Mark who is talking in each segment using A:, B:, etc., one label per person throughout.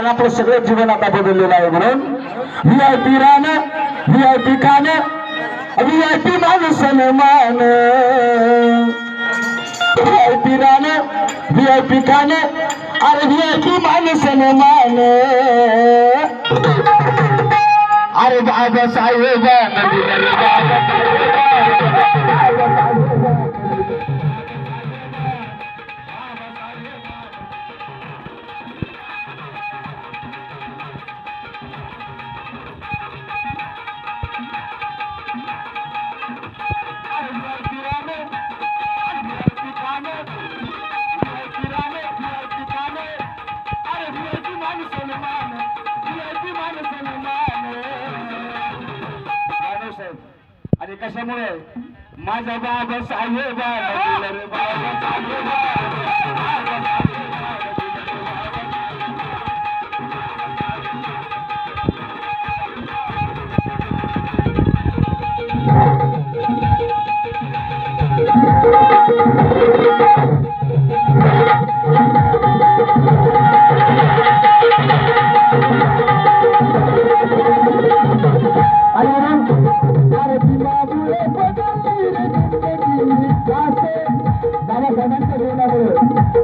A: आपलं सगळं जीवन आता बदललेलं आहे म्हणून व्हीआयपी राहणं, व्हीआयपी खाणं, व्हीआयपी मान सन्मान, व्हीआयपी राहणं, व्हीआयपी खाणं, अरे व्हीआयपी मान सन्मान. अरे बाबासाहेब आणि कशामुळे माझा बाबा साहेब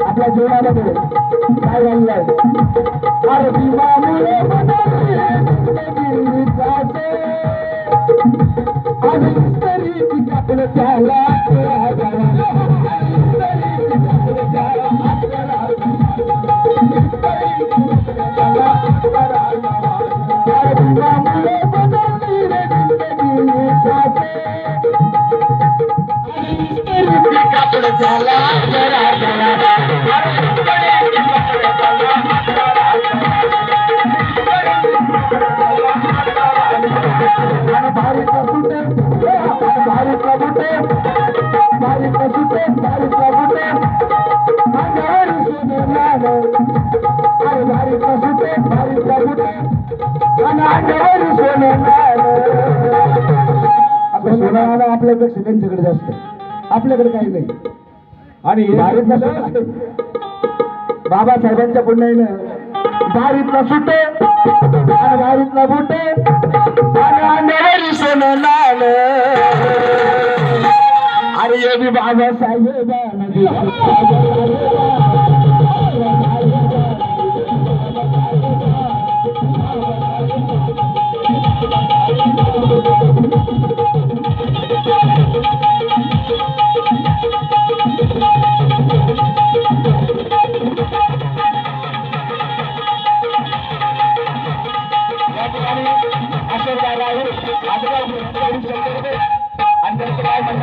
A: आपल्या जीवनामध्ये काय झालेलं आहे. अरे भीमामुळे आपलं त्याला आपल्यापेक्षा त्यांच्याकडे जास्त, आपल्याकडे काही नाही. आणि बाबासाहेबांच्या पुण्याईनं दारीतला सुटे आणि दारीतला बुटे आणि अंगावरी सोनं लाल. अरे हे बी बाबासाहेब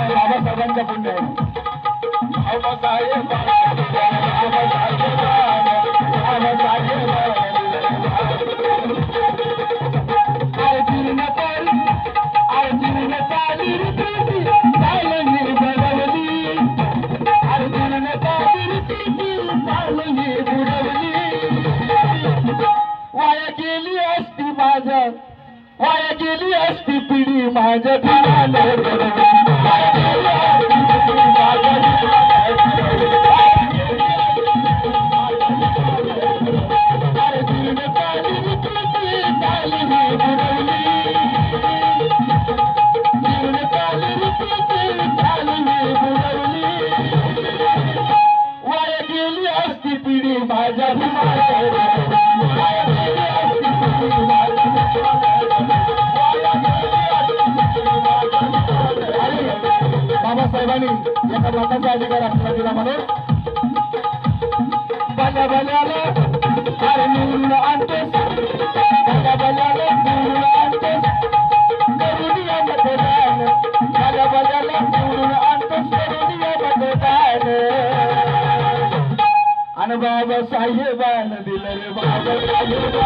A: बाबासाहेबांच्या पुण्य वाया गेली असती माझं, वाया गेली असती पिढी माझ्या बाबासाहेबांनी एका मताचा अधिकार आपल्याला दिला म्हणून बाल्या बाल्याला अरे निवडून आणतोस, बाल्या बाल्याला निवडून आणतोस, करुणिया मतदान, बाल्या बाल्याला निवडून आणतोस, करुणिया मतदान. आणि बाबासाहेबांना दिलं रे बाबासाहेब.